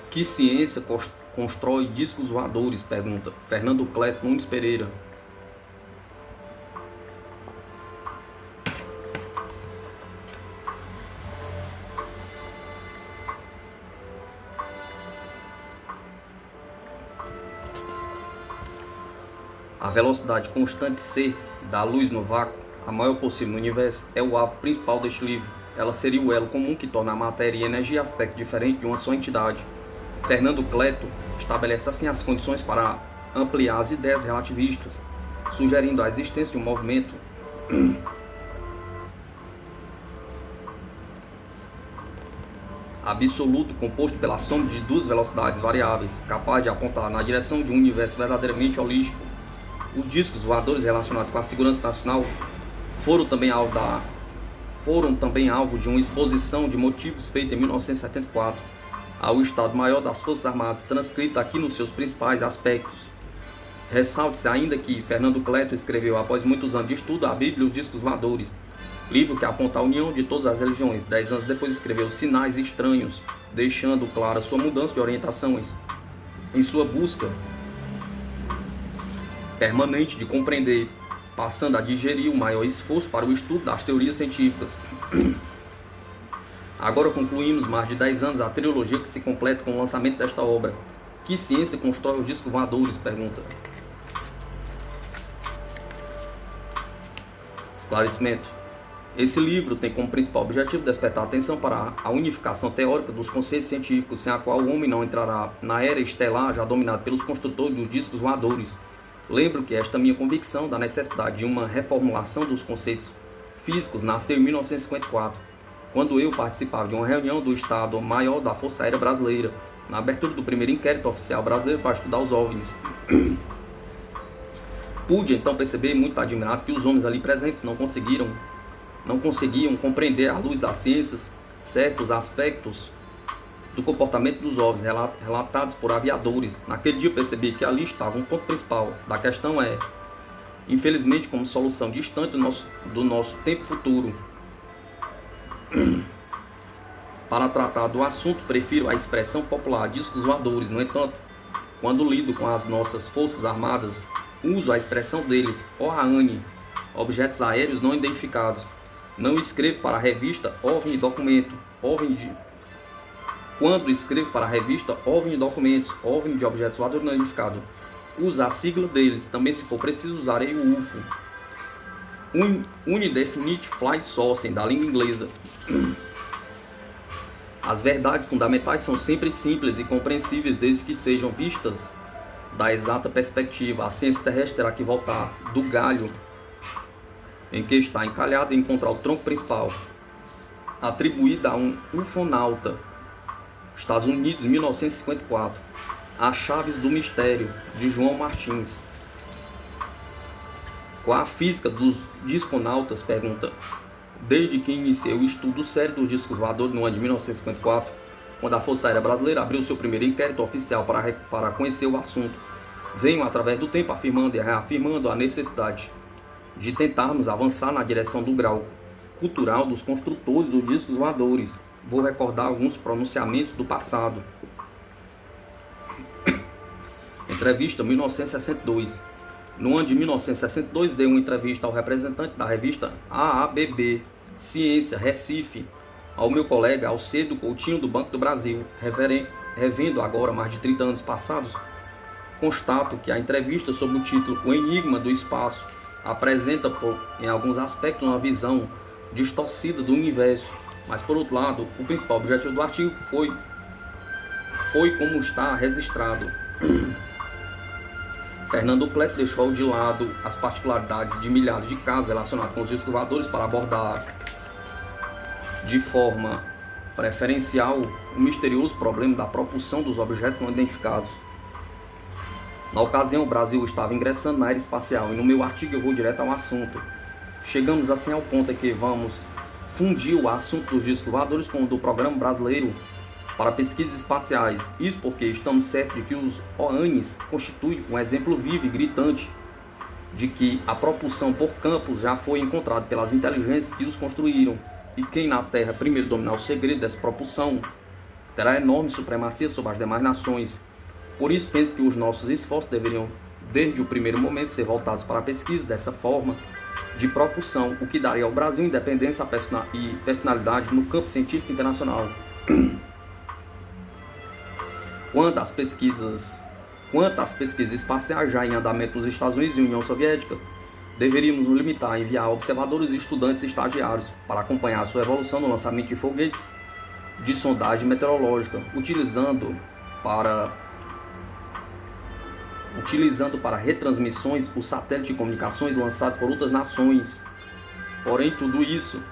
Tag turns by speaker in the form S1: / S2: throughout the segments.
S1: Que ciência constrói discos voadores? Pergunta Fernando Cleto Nunes Pereira. A velocidade constante c da luz no vácuo, a maior possível no universo, é o alvo principal deste livro. Ela seria o elo comum que torna a matéria e a energia aspecto diferente de uma só entidade. Fernando Cleto estabelece assim as condições para ampliar as ideias relativistas, sugerindo a existência de um movimento absoluto composto pela soma de duas velocidades variáveis, capaz de apontar na direção de um universo verdadeiramente holístico. Os discos voadores relacionados com a segurança nacional foram também alvo de uma exposição de motivos feita em 1974 ao Estado-Maior das Forças Armadas, transcrita aqui nos seus principais aspectos. Ressalte-se ainda que Fernando Cleto escreveu, após muitos anos de estudo, a Bíblia e os Discos Voadores, livro que aponta a união de todas as religiões. 10 anos depois escreveu Sinais Estranhos, deixando clara sua mudança de orientação em sua busca permanente de compreender, passando a digerir o maior esforço para o estudo das teorias científicas. Agora concluímos mais de 10 anos a trilogia que se completa com o lançamento desta obra. Que ciência constrói os discos voadores? Pergunta. Esclarecimento. Esse livro tem como principal objetivo despertar atenção para a unificação teórica dos conceitos científicos, sem a qual o homem não entrará na era estelar já dominada pelos construtores dos discos voadores. Lembro que esta minha convicção da necessidade de uma reformulação dos conceitos físicos nasceu em 1954, quando eu participava de uma reunião do Estado-Maior da Força Aérea Brasileira, na abertura do primeiro inquérito oficial brasileiro para estudar os OVNIs. Pude então perceber, muito admirado, que os homens ali presentes não conseguiam compreender, à luz das ciências, certos aspectos do comportamento dos OVNIs relatados por aviadores. Naquele dia eu percebi que ali estava um ponto principal da questão. Infelizmente, como solução distante do nosso tempo futuro, para tratar do assunto, prefiro a expressão popular discos voadores. No entanto, quando lido com as nossas forças armadas, uso a expressão deles, OAN, objetos aéreos não identificados. Não escrevo para a revista OVNI Documento, Quando escrevo para a revista OVNI Documentos, OVNI de objetos voadores não identificados, uso a sigla deles. Também, se for preciso, usarei o UFO, Undefinite Flight Source, da língua inglesa. As verdades fundamentais são sempre simples e compreensíveis, desde que sejam vistas da exata perspectiva. A ciência terrestre terá que voltar do galho em que está encalhado e encontrar o tronco principal, atribuída a um ufonauta, Estados Unidos, 1954, As Chaves do Mistério, de João Martins. Qual a física dos disconautas? Pergunta. Desde que iniciei o estudo sério dos discos voadores no ano de 1954, quando a Força Aérea Brasileira abriu seu primeiro inquérito oficial para conhecer o assunto, venho através do tempo afirmando e reafirmando a necessidade de tentarmos avançar na direção do grau cultural dos construtores dos discos voadores. Vou recordar alguns pronunciamentos do passado. Entrevista 1962. No ano de 1962, dei uma entrevista ao representante da revista AABB Ciência, Recife, ao meu colega Alcedo Coutinho, do Banco do Brasil. Revendo agora, mais de 30 anos passados, constato que a entrevista, sob o título O Enigma do Espaço, apresenta, em alguns aspectos, uma visão distorcida do universo, mas, por outro lado, o principal objetivo do artigo foi como está registrado. Fernando Cleto deixou de lado as particularidades de milhares de casos relacionados com os discos voadores para abordar de forma preferencial o misterioso problema da propulsão dos objetos não identificados. Na ocasião, o Brasil estava ingressando na era espacial e no meu artigo eu vou direto ao assunto. Chegamos assim ao ponto em que vamos fundir o assunto dos discos voadores com o do Programa Brasileiro para Pesquisas Espaciais. Isso porque estamos certos de que os OANs constituem um exemplo vivo e gritante de que a propulsão por campos já foi encontrada pelas inteligências que os construíram. E quem na Terra primeiro dominar o segredo dessa propulsão terá enorme supremacia sobre as demais nações. Por isso, penso que os nossos esforços deveriam, desde o primeiro momento, ser voltados para a pesquisa dessa forma de propulsão, o que daria ao Brasil independência e personalidade no campo científico internacional. Quanto às pesquisas espaciais já em andamento nos Estados Unidos e União Soviética, deveríamos nos limitar a enviar observadores e estudantes estagiários para acompanhar a sua evolução no lançamento de foguetes de sondagem meteorológica, utilizando para retransmissões o satélite de comunicações lançado por outras nações. Porém, tudo isso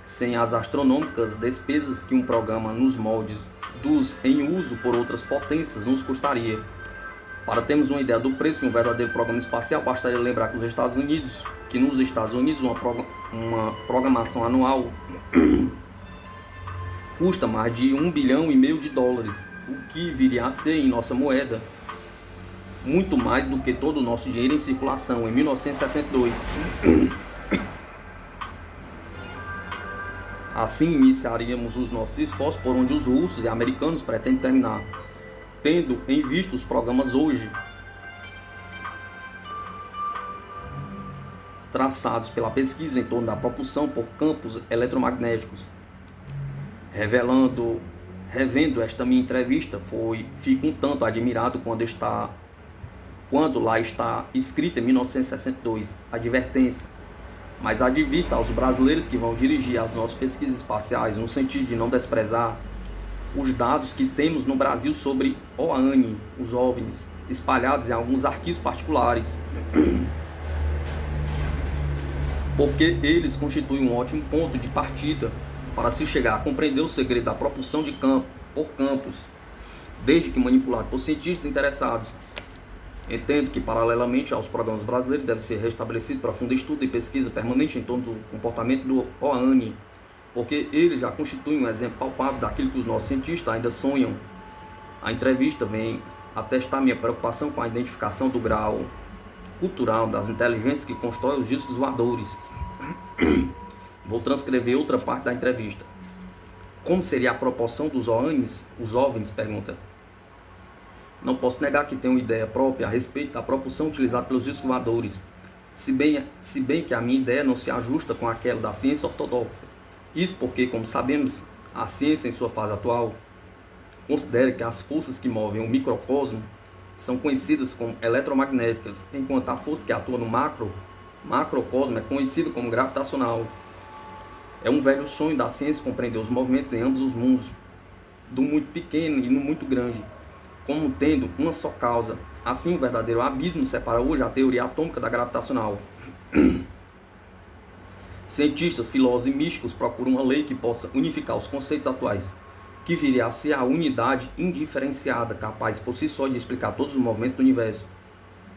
S1: sem as astronômicas despesas que um programa nos moldes dos em uso por outras potências nos custaria. Para termos uma ideia do preço de um verdadeiro programa espacial, bastaria lembrar que nos Estados Unidos uma programação anual custa mais de $1,5 bilhão, o que viria a ser, em nossa moeda, muito mais do que todo o nosso dinheiro em circulação em 1962. Assim, iniciaríamos os nossos esforços por onde os russos e americanos pretendem terminar, tendo em vista os programas hoje traçados pela pesquisa em torno da propulsão por campos eletromagnéticos. Revendo esta minha entrevista, fico um tanto admirado quando lá está escrita em 1962, advertência, mas advirta aos brasileiros que vão dirigir as nossas pesquisas espaciais no sentido de não desprezar os dados que temos no Brasil sobre OANI, os OVNIs, espalhados em alguns arquivos particulares, porque eles constituem um ótimo ponto de partida para se chegar a compreender o segredo da propulsão de campo por campos, desde que manipulado por cientistas interessados. Entendo que, paralelamente aos programas brasileiros, deve ser restabelecido profundo estudo e pesquisa permanente em torno do comportamento do OANI, porque eles já constituem um exemplo palpável daquilo que os nossos cientistas ainda sonham. A entrevista vem atestar minha preocupação com a identificação do grau cultural das inteligências que constroem os discos voadores. Vou transcrever outra parte da entrevista. Como seria a proporção dos OANIs? Os OVNIs, pergunta. Não posso negar que tenho ideia própria a respeito da propulsão utilizada pelos discos voadores, se bem que a minha ideia não se ajusta com aquela da ciência ortodoxa. Isso porque, como sabemos, a ciência em sua fase atual considera que as forças que movem o microcosmo são conhecidas como eletromagnéticas, enquanto a força que atua no macrocosmo é conhecida como gravitacional. É um velho sonho da ciência compreender os movimentos em ambos os mundos, do muito pequeno e no muito grande, como tendo uma só causa. Assim, o verdadeiro abismo separa hoje a teoria atômica da gravitacional. Cientistas, filósofos e místicos procuram uma lei que possa unificar os conceitos atuais, que viria a ser a unidade indiferenciada, capaz por si só de explicar todos os movimentos do universo.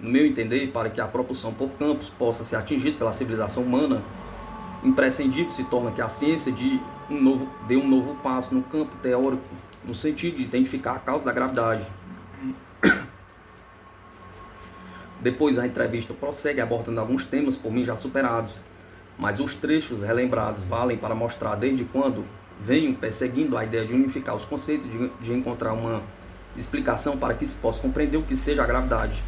S1: No meu entender, para que a propulsão por campos possa ser atingida pela civilização humana, imprescindível se torna que a ciência dê um novo passo no campo teórico, no sentido de identificar a causa da gravidade. Depois a entrevista prossegue abordando alguns temas por mim já superados, mas os trechos relembrados valem para mostrar desde quando venho perseguindo a ideia de unificar os conceitos, de encontrar uma explicação para que se possa compreender o que seja a gravidade.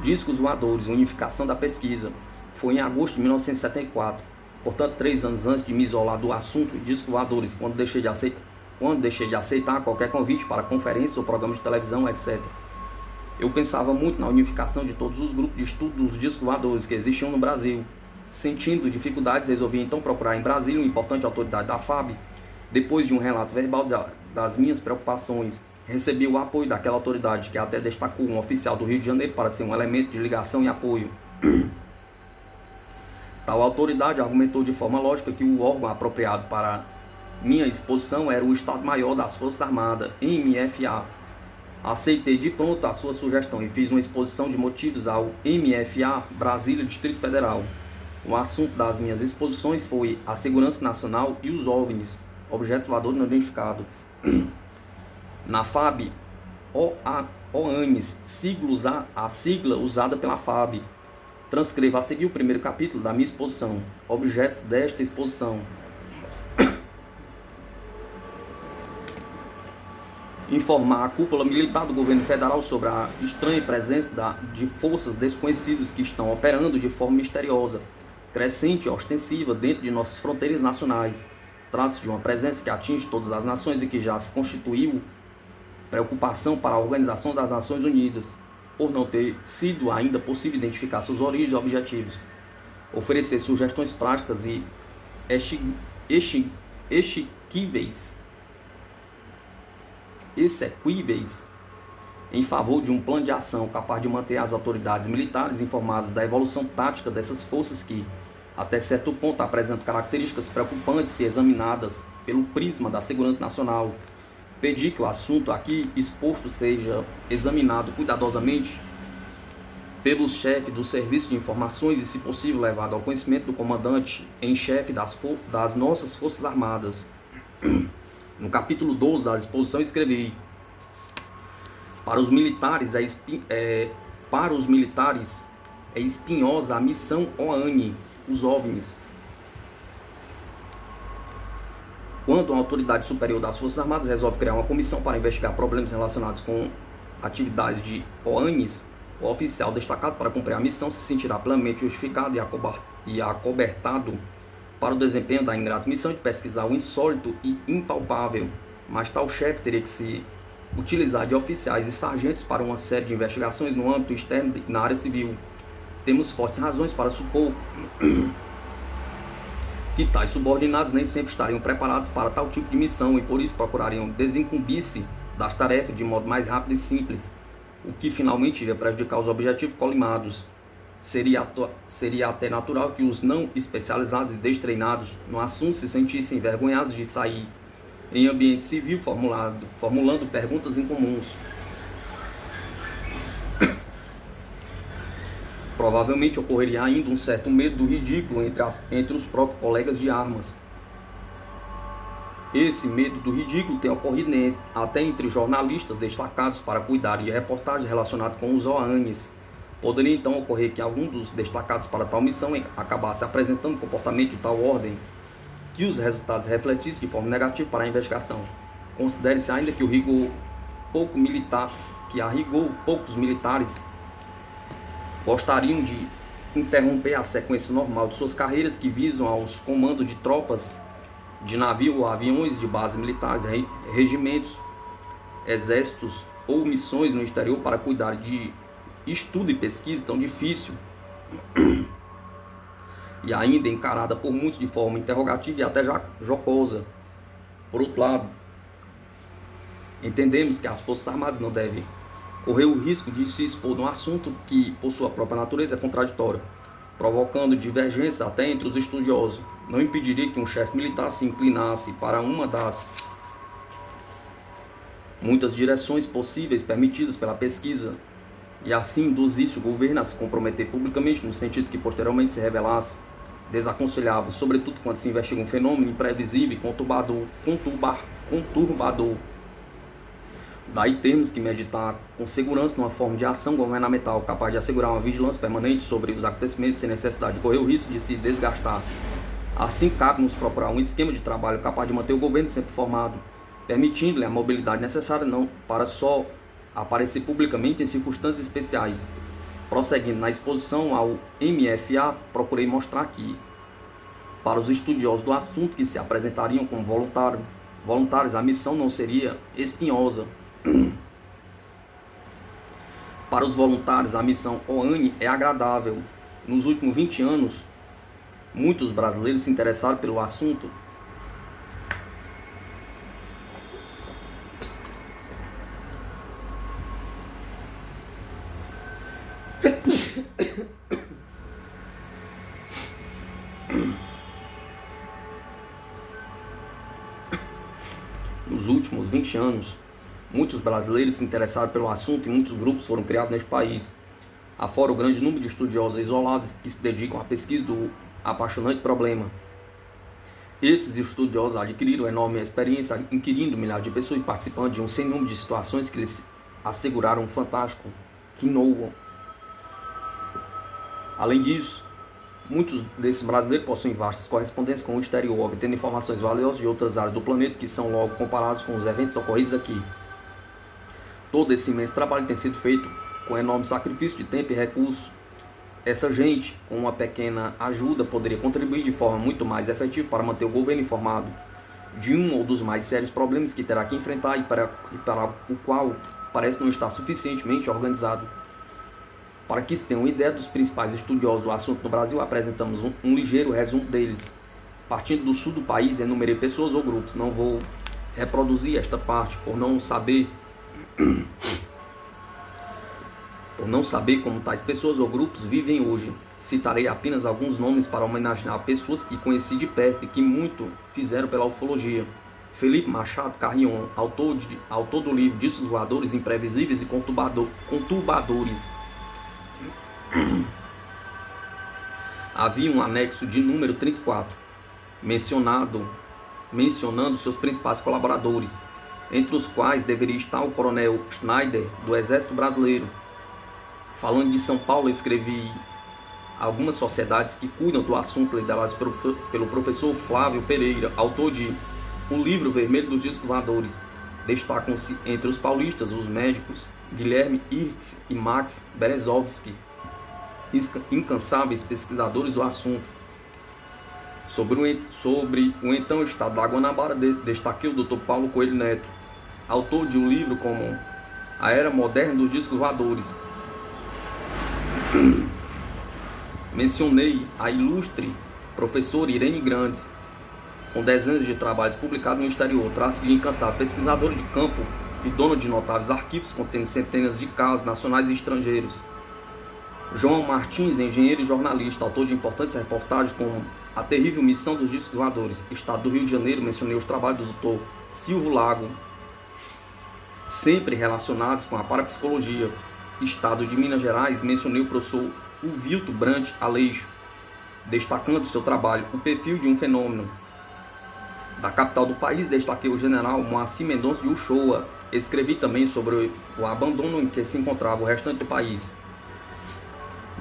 S1: Discos voadores, unificação da pesquisa. Foi em agosto de 1974, portanto 3 anos antes de me isolar do assunto discos voadores, quando deixei de aceitar qualquer convite para conferência ou programa de televisão, etc. Eu pensava muito na unificação de todos os grupos de estudo dos discos voadores que existiam no Brasil. Sentindo dificuldades, resolvi então procurar em Brasília uma importante autoridade da FAB. Depois de um relato verbal das minhas preocupações, recebi o apoio daquela autoridade, que até destacou um oficial do Rio de Janeiro para ser um elemento de ligação e apoio. Tal autoridade argumentou de forma lógica que o órgão apropriado para minha exposição era o Estado-Maior das Forças Armadas, MFA. Aceitei de pronto a sua sugestão e fiz uma exposição de motivos ao MFA, Brasília, Distrito Federal. O assunto das minhas exposições foi a segurança nacional e os OVNIs, objetos voadores não identificados. Na FAB, OANIs, a sigla usada pela FAB. Transcreva a seguir o primeiro capítulo da minha exposição, objetos desta exposição. informar a cúpula militar do governo federal sobre a estranha presença de forças desconhecidas que estão operando de forma misteriosa, crescente e ostensiva dentro de nossas fronteiras nacionais. Trata-se de uma presença que atinge todas as nações e que já se constituiu preocupação para a Organização das Nações Unidas, por não ter sido ainda possível identificar suas origens e objetivos. Oferecer sugestões práticas e exequíveis em favor de um plano de ação capaz de manter as autoridades militares informadas da evolução tática dessas forças que, até certo ponto, apresentam características preocupantes se examinadas pelo prisma da segurança nacional. Pedir que o assunto aqui exposto seja examinado cuidadosamente pelos chefes do Serviço de Informações e, se possível, levado ao conhecimento do comandante em chefe das nossas Forças Armadas. No capítulo 12 da exposição escrevi: para os militares é espinhosa a missão OANI, os OVNIs. Quando uma autoridade superior das Forças Armadas resolve criar uma comissão para investigar problemas relacionados com atividades de OANIs, o oficial destacado para cumprir a missão se sentirá plenamente justificado e acobertado para o desempenho da ingrata missão de pesquisar o insólito e impalpável, mas tal chefe teria que se utilizar de oficiais e sargentos para uma série de investigações no âmbito externo e na área civil. Temos fortes razões para supor que tais subordinados nem sempre estariam preparados para tal tipo de missão e por isso procurariam desincumbir-se das tarefas de modo mais rápido e simples, o que finalmente iria prejudicar os objetivos colimados. Seria até natural que os não especializados e destreinados no assunto se sentissem envergonhados de sair em ambiente civil formulando perguntas incomuns. Provavelmente ocorreria ainda um certo medo do ridículo entre os próprios colegas de armas. Esse medo do ridículo tem ocorrido até entre jornalistas destacados para cuidar de reportagens relacionadas com os OANIs. Poderia então ocorrer que algum dos destacados para tal missão acabasse apresentando comportamento de tal ordem que os resultados refletissem de forma negativa para a investigação. Considere-se ainda que a rigor poucos militares gostariam de interromper a sequência normal de suas carreiras que visam aos comandos de tropas de navio ou aviões de bases militares, regimentos, exércitos ou missões no exterior para cuidar de estudo e pesquisa tão difícil e ainda encarada por muitos de forma interrogativa e até jocosa. Por outro lado, entendemos que as Forças Armadas não devem correr o risco de se expor num assunto que, por sua própria natureza, é contraditório, provocando divergência até entre os estudiosos. Não impediria que um chefe militar se inclinasse para uma das muitas direções possíveis permitidas pela pesquisa e assim induzisse o governo a se comprometer publicamente no sentido que posteriormente se revelasse desaconselhável, sobretudo quando se investiga um fenômeno imprevisível e conturbador. Daí temos que meditar com segurança numa forma de ação governamental capaz de assegurar uma vigilância permanente sobre os acontecimentos sem necessidade de correr o risco de se desgastar. Assim, cabe-nos procurar um esquema de trabalho capaz de manter o governo sempre informado, permitindo-lhe a mobilidade necessária não para só aparecer publicamente em circunstâncias especiais. Prosseguindo na exposição ao MFA, procurei mostrar que, para os estudiosos do assunto que se apresentariam como voluntários, a missão não seria espinhosa. Para os voluntários, a missão OANI é agradável. Nos últimos 20 anos, muitos brasileiros se interessaram pelo assunto. Nos últimos 20 anos, muitos brasileiros se interessaram pelo assunto e muitos grupos foram criados neste país. Afora o grande número de estudiosos isolados que se dedicam à pesquisa do apaixonante problema. Esses estudiosos adquiriram enorme experiência inquirindo milhares de pessoas e participando de um sem número de situações que lhes asseguraram um fantástico quinoa. Além disso, muitos desses brasileiros possuem vastas correspondências com o exterior, obtendo informações valiosas de outras áreas do planeta que são logo comparadas com os eventos ocorridos aqui. Todo esse imenso trabalho tem sido feito com enorme sacrifício de tempo e recursos. Essa gente, com uma pequena ajuda, poderia contribuir de forma muito mais efetiva para manter o governo informado de um ou dos mais sérios problemas que terá que enfrentar e para o qual parece não estar suficientemente organizado. Para que se tenha uma ideia dos principais estudiosos do assunto no Brasil, apresentamos um ligeiro resumo deles. Partindo do sul do país, enumerei pessoas ou grupos. Não vou reproduzir esta parte por não saber como tais pessoas ou grupos vivem hoje. Citarei apenas alguns nomes para homenagear pessoas que conheci de perto e que muito fizeram pela ufologia. Felipe Machado Carrion, autor do livro Discos Voadores Imprevisíveis e Conturbadores. Havia um anexo de número 34, mencionando seus principais colaboradores, entre os quais deveria estar o coronel Schneider, do Exército Brasileiro. Falando de São Paulo, escrevi algumas sociedades que cuidam do assunto, lideradas pelo professor Flávio Pereira, autor de O Livro Vermelho dos Discos Voadores. Destacam-se entre os paulistas os médicos Guilherme Hirtz e Max Berezovsky, incansáveis pesquisadores do assunto. Sobre o então estado da Guanabara, destaquei o Dr. Paulo Coelho Neto, autor de um livro como A Era Moderna dos Discos Voadores. Mencionei a ilustre professora Irene Grandes, com dezenas de trabalhos publicados no exterior, traço de incansável pesquisadora de campo e dona de notáveis arquivos contendo centenas de casos nacionais e estrangeiros. João Martins, engenheiro e jornalista, autor de importantes reportagens como A Terrível Missão dos Discos Voadores, Estado do Rio de Janeiro. Mencionei os trabalhos do Dr. Silvio Lago, sempre relacionados com a parapsicologia. Estado de Minas Gerais, mencionei o professor Uvilto Brant Aleixo, destacando seu trabalho O Perfil de um Fenômeno. Da capital do país, destaquei o general Moacir Mendonça de Uchoa. Escrevi também sobre o abandono em que se encontrava o restante do país,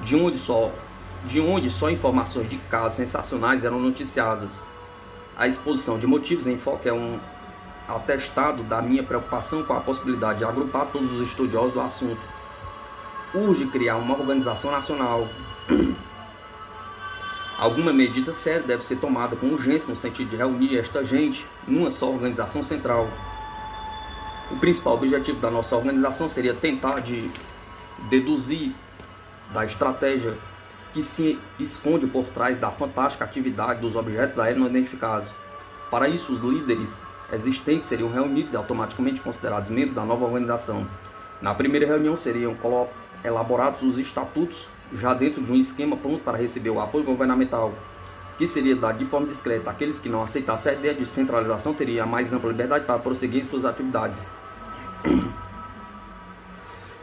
S1: de onde só informações de casos sensacionais eram noticiadas. A exposição de motivos em foco é um atestado da minha preocupação com a possibilidade de agrupar todos os estudiosos do assunto. Urge criar uma organização nacional. Alguma medida séria deve ser tomada com urgência no sentido de reunir esta gente numa só organização central. O principal objetivo da nossa organização seria tentar deduzir da estratégia que se esconde por trás da fantástica atividade dos objetos aéreos não identificados. Para isso, os líderes existentes seriam reunidos e automaticamente considerados membros da nova organização. Na primeira reunião seriam elaborados os estatutos, já dentro de um esquema pronto para receber o apoio governamental, que seria dado de forma discreta. Aqueles que não aceitassem a ideia de centralização teriam a mais ampla liberdade para prosseguir em suas atividades.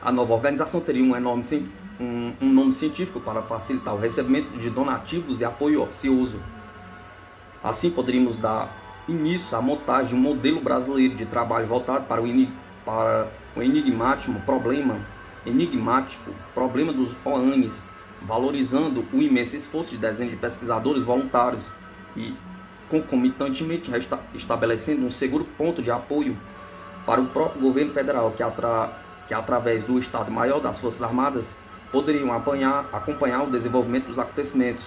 S1: A nova organização teria um nome científico para facilitar o recebimento de donativos e apoio oficioso. Assim poderíamos dar início à montagem de um modelo brasileiro de trabalho voltado para o enigmático problema dos OANs, valorizando o imenso esforço de dezenas de pesquisadores voluntários e, concomitantemente, estabelecendo um seguro ponto de apoio para o próprio governo federal, que através do Estado-Maior das Forças Armadas, poderiam acompanhar o desenvolvimento dos acontecimentos.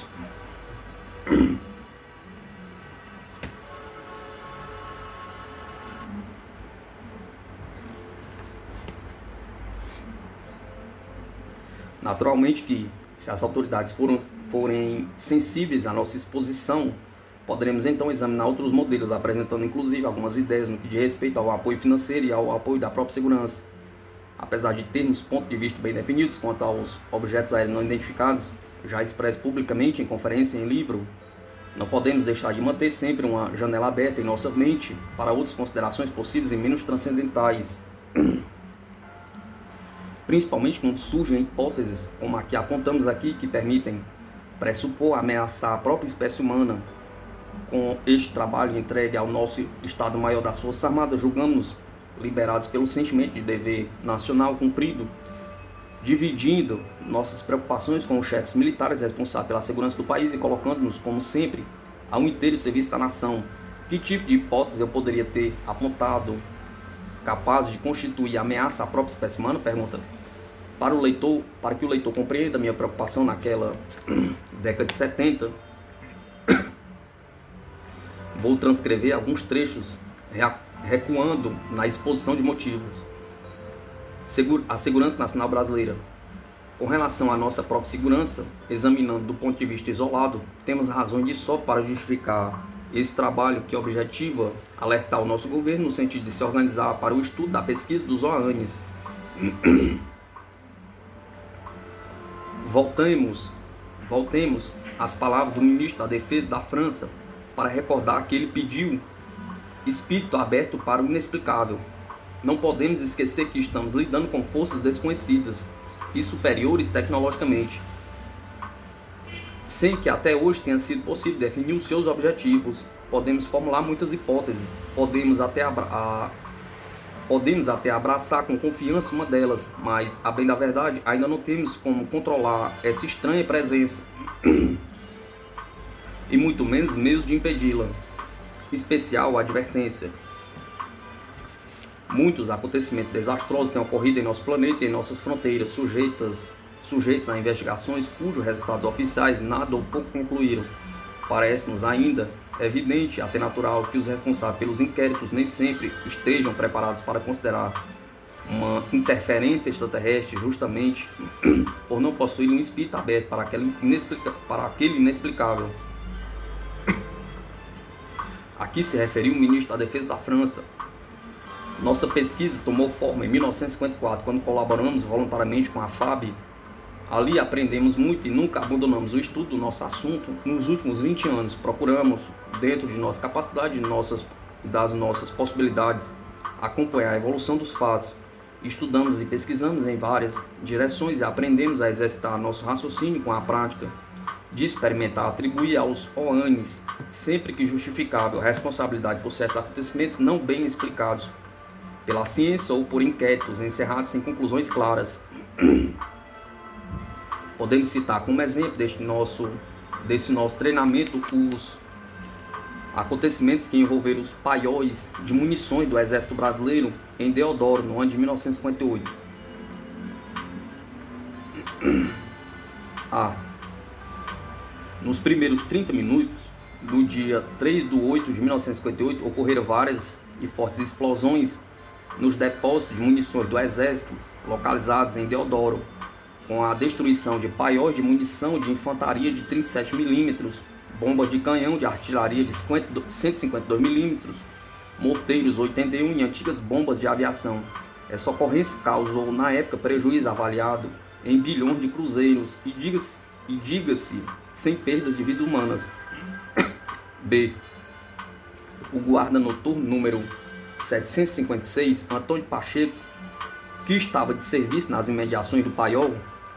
S1: Naturalmente que, se as autoridades forem sensíveis à nossa exposição, poderemos então examinar outros modelos, apresentando inclusive algumas ideias no que diz respeito ao apoio financeiro e ao apoio da própria segurança. Apesar de termos pontos de vista bem definidos quanto aos objetos aéreos não identificados, já expresso publicamente em conferência e em livro, não podemos deixar de manter sempre uma janela aberta em nossa mente para outras considerações possíveis e menos transcendentais. Principalmente quando surgem hipóteses como a que apontamos aqui, que permitem pressupor ameaçar a própria espécie humana. Com este trabalho entregue ao nosso Estado-Maior das Forças Armadas, julgamos liberados pelo sentimento de dever nacional cumprido, dividindo nossas preocupações com os chefes militares responsáveis pela segurança do país e colocando-nos, como sempre, ao inteiro serviço da nação. Que tipo de hipótese eu poderia ter apontado capazes de constituir ameaça à própria espécie humana? Pergunta. Para que o leitor compreenda a minha preocupação naquela década de 70, vou transcrever alguns trechos recuando na exposição de motivos. A segurança nacional brasileira. Com relação à nossa própria segurança, examinando do ponto de vista isolado, temos razões de sobra para justificar esse trabalho que objetiva alertar o nosso governo no sentido de se organizar para o estudo da pesquisa dos OANs. Voltemos às palavras do ministro da Defesa da França para recordar que ele pediu espírito aberto para o inexplicável. Não podemos esquecer que estamos lidando com forças desconhecidas e superiores tecnologicamente, sem que até hoje tenha sido possível definir os seus objetivos. Podemos formular muitas hipóteses, podemos até abraçar com confiança uma delas, mas, a bem da verdade, ainda não temos como controlar essa estranha presença e muito menos meios de impedi-la. Especial advertência. Muitos acontecimentos desastrosos têm ocorrido em nosso planeta e em nossas fronteiras, sujeitos a investigações cujos resultados oficiais nada ou pouco concluíram. Parece-nos ainda evidente e até natural que os responsáveis pelos inquéritos nem sempre estejam preparados para considerar uma interferência extraterrestre justamente por não possuir um espírito aberto para aquele inexplicável. Aqui se referiu o ministro da Defesa da França. Nossa pesquisa tomou forma em 1954, quando colaboramos voluntariamente com a FAB. Ali aprendemos muito e nunca abandonamos o estudo do nosso assunto. Nos últimos 20 anos, procuramos, dentro de nossa capacidade e das nossas possibilidades, acompanhar a evolução dos fatos. Estudamos e pesquisamos em várias direções e aprendemos a exercitar nosso raciocínio com a prática de experimentar, atribuir aos OANs, sempre que justificável, a responsabilidade por certos acontecimentos não bem explicados pela ciência ou por inquéritos encerrados sem conclusões claras. Podemos citar como exemplo desse nosso treinamento os acontecimentos que envolveram os paióis de munições do Exército Brasileiro em Deodoro, no ano de 1958. Nos primeiros 30 minutos do dia 3 de 8 de 1958, ocorreram várias e fortes explosões nos depósitos de munições do Exército, localizados em Deodoro, com a destruição de paióis de munição de infantaria de 37 mm, bombas de canhão de artilharia de 152 mm, morteiros 81 e antigas bombas de aviação. Essa ocorrência causou, na época, prejuízo avaliado em bilhões de cruzeiros e diga-se, sem perdas de vidas humanas. B. O guarda noturno número 756, Antônio Pacheco, que estava de serviço nas imediações do paiol,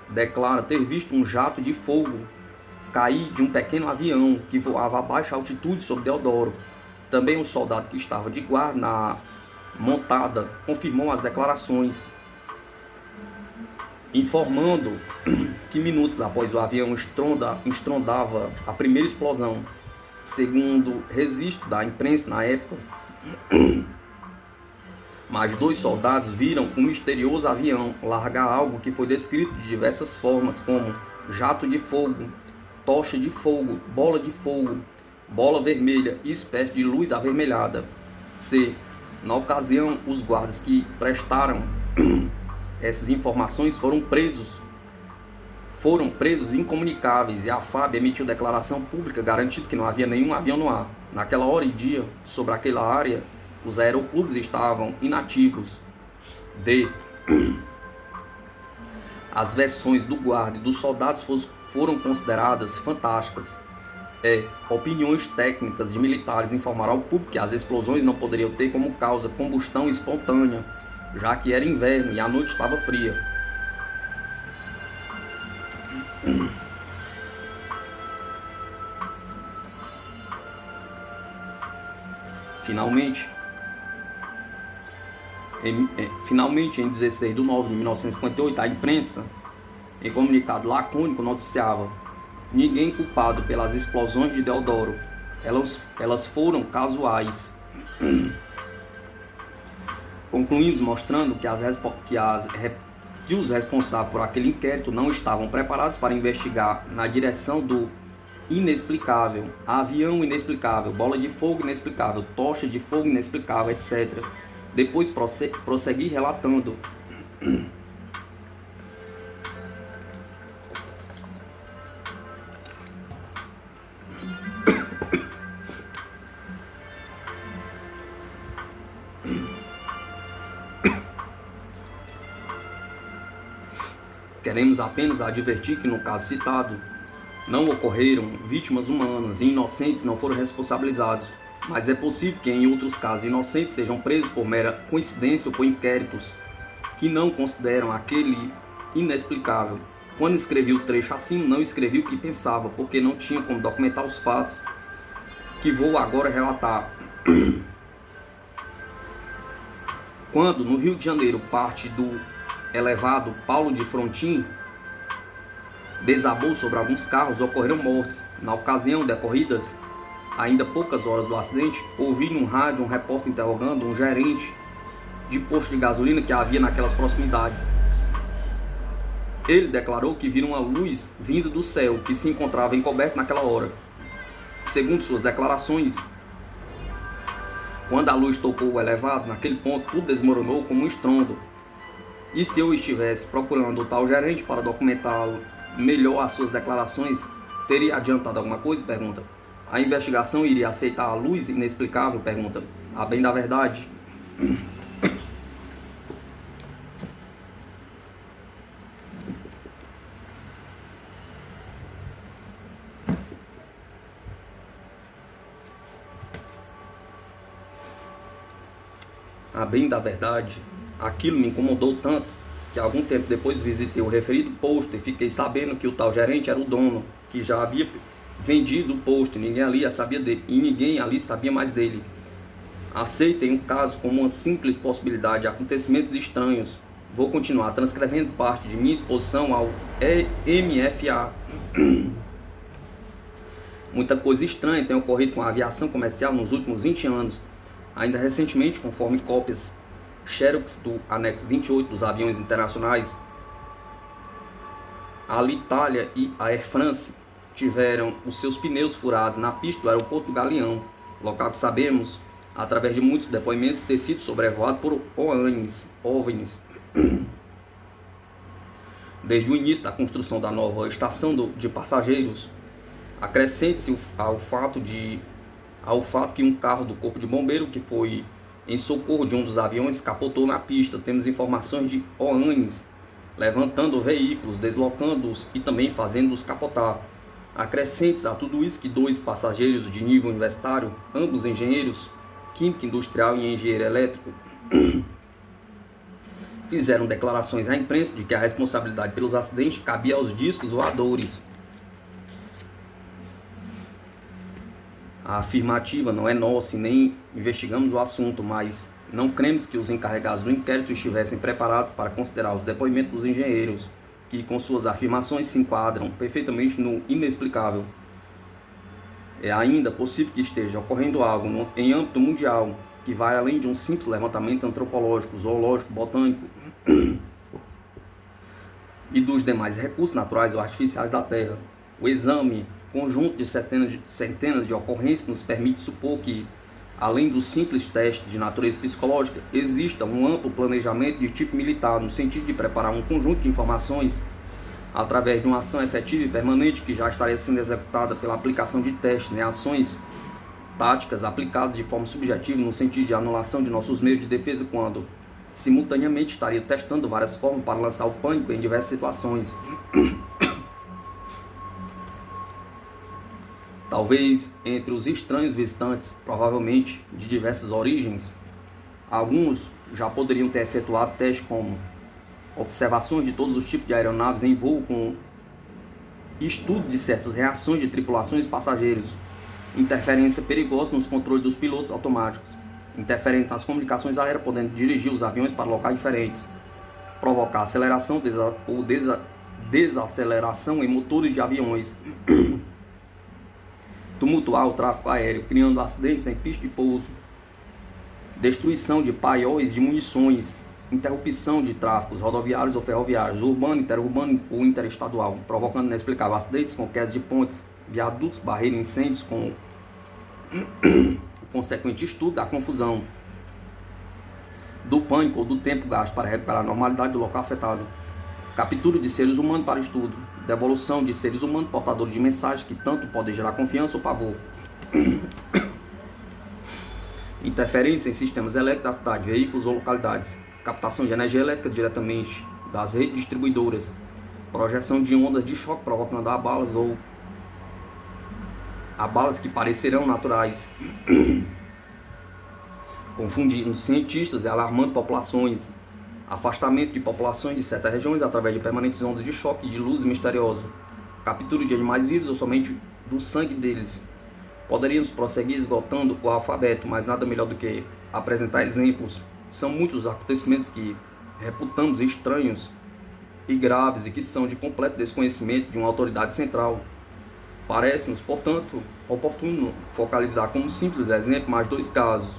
S1: declara ter visto um jato de fogo cair de um pequeno avião que voava a baixa altitude sobre Deodoro. Também um soldado que estava de guarda na montada confirmou as declarações, informando que minutos após o avião estrondava a primeira explosão. Segundo registro da imprensa na época, mais 2 soldados viram um misterioso avião largar algo que foi descrito de diversas formas, como jato de fogo, tocha de fogo, bola vermelha e espécie de luz avermelhada. C. Na ocasião, os guardas que prestaram essas informações foram presos incomunicáveis, e a FAB emitiu declaração pública garantindo que não havia nenhum avião no ar. Naquela hora e dia, sobre aquela área, os aeroclubes estavam inativos. D. As versões do guarda e dos soldados foram consideradas fantásticas. E. Opiniões técnicas de militares informaram ao público que as explosões não poderiam ter como causa combustão espontânea, já que era inverno e a noite estava fria. Finalmente, em 16 de 9 de 1958, a imprensa, em comunicado lacônico, noticiava: ninguém culpado pelas explosões de Deodoro, elas foram casuais. Concluímos mostrando que os responsáveis por aquele inquérito não estavam preparados para investigar na direção do inexplicável, avião inexplicável, bola de fogo inexplicável, tocha de fogo inexplicável, etc. Depois prossegui relatando. Queremos apenas advertir que no caso citado não ocorreram vítimas humanas e inocentes não foram responsabilizados, mas é possível que em outros casos inocentes sejam presos por mera coincidência ou por inquéritos que não consideram aquele inexplicável. Quando escrevi o trecho acima, não escrevi o que pensava, porque não tinha como documentar os fatos que vou agora relatar. Quando, no Rio de Janeiro, parte do elevado Paulo de Frontin desabou sobre alguns carros, ocorreram mortes. Na ocasião decorridas ainda poucas horas do acidente, ouvi num rádio um repórter interrogando um gerente de posto de gasolina que havia naquelas proximidades. Ele declarou que viram uma luz vinda do céu, que se encontrava encoberto naquela hora. Segundo suas declarações, quando a luz tocou o elevado, naquele ponto tudo desmoronou como um estrondo. E se eu estivesse procurando o tal gerente para documentá-lo melhor as suas declarações, teria adiantado alguma coisa? Pergunta. A investigação iria aceitar a luz inexplicável? Pergunta. A bem da verdade, aquilo me incomodou tanto que algum tempo depois visitei o referido posto e fiquei sabendo que o tal gerente era o dono, que já havia vendido o posto, ninguém ali sabia dele, e ninguém ali sabia mais dele. Aceitem o caso como uma simples possibilidade de acontecimentos estranhos. Vou continuar transcrevendo parte de minha exposição ao MFA. Muita coisa estranha tem ocorrido com a aviação comercial nos últimos 20 anos. Ainda recentemente, conforme cópias Xerox do anexo 28 dos aviões internacionais, a Alitalia e a Air France tiveram os seus pneus furados na pista do aeroporto do Galeão, local que sabemos, através de muitos depoimentos, ter sido sobrevoado por OVNIs. Desde o início da construção da nova estação de passageiros, acrescente-se ao fato que um carro do Corpo de Bombeiro que foi em socorro de um dos aviões capotou na pista. Temos informações de OVNIs levantando veículos, deslocando-os e também fazendo-os capotar. Acrescentes a tudo isso que 2 passageiros de nível universitário, ambos engenheiros, químico industrial e engenheiro elétrico, fizeram declarações à imprensa de que a responsabilidade pelos acidentes cabia aos discos voadores. A afirmativa não é nossa e nem investigamos o assunto, mas não cremos que os encarregados do inquérito estivessem preparados para considerar os depoimentos dos engenheiros, que com suas afirmações se enquadram perfeitamente no inexplicável. É ainda possível que esteja ocorrendo algo em âmbito mundial que vai além de um simples levantamento antropológico, zoológico, botânico e dos demais recursos naturais ou artificiais da Terra. O exame conjunto de centenas de ocorrências nos permite supor que, além dos simples testes de natureza psicológica, exista um amplo planejamento de tipo militar, no sentido de preparar um conjunto de informações através de uma ação efetiva e permanente que já estaria sendo executada pela aplicação de testes em ações táticas aplicadas de forma subjetiva no sentido de anulação de nossos meios de defesa, quando simultaneamente estaria testando várias formas para lançar o pânico em diversas situações. Talvez entre os estranhos visitantes, provavelmente de diversas origens, alguns já poderiam ter efetuado testes como observações de todos os tipos de aeronaves em voo, com estudo de certas reações de tripulações e passageiros, interferência perigosa nos controles dos pilotos automáticos, interferência nas comunicações aéreas, podendo dirigir os aviões para locais diferentes, provocar aceleração ou desaceleração em motores de aviões, tumultuar o tráfego aéreo, criando acidentes em pista de pouso, destruição de paióis de munições, interrupção de tráficos rodoviários ou ferroviários, urbano, interurbano ou interestadual, provocando inexplicável acidentes com quedas de pontes, viadutos, barreiras, incêndios, com o consequente estudo da confusão, do pânico ou do tempo gasto para recuperar a normalidade do local afetado, captura de seres humanos para estudo, devolução de seres humanos portadores de mensagens que tanto podem gerar confiança ou pavor, interferência em sistemas elétricos da cidade, veículos ou localidades, captação de energia elétrica diretamente das redes distribuidoras, projeção de ondas de choque provocando abalas que parecerão naturais, confundindo cientistas e alarmando populações, afastamento de populações de certas regiões através de permanentes ondas de choque e de luzes misteriosas, captura de animais vivos ou somente do sangue deles. Poderíamos prosseguir esgotando o alfabeto, mas nada melhor do que apresentar exemplos. São muitos os acontecimentos que reputamos estranhos e graves e que são de completo desconhecimento de uma autoridade central. Parece-nos, portanto, oportuno focalizar como simples exemplo mais 2 casos.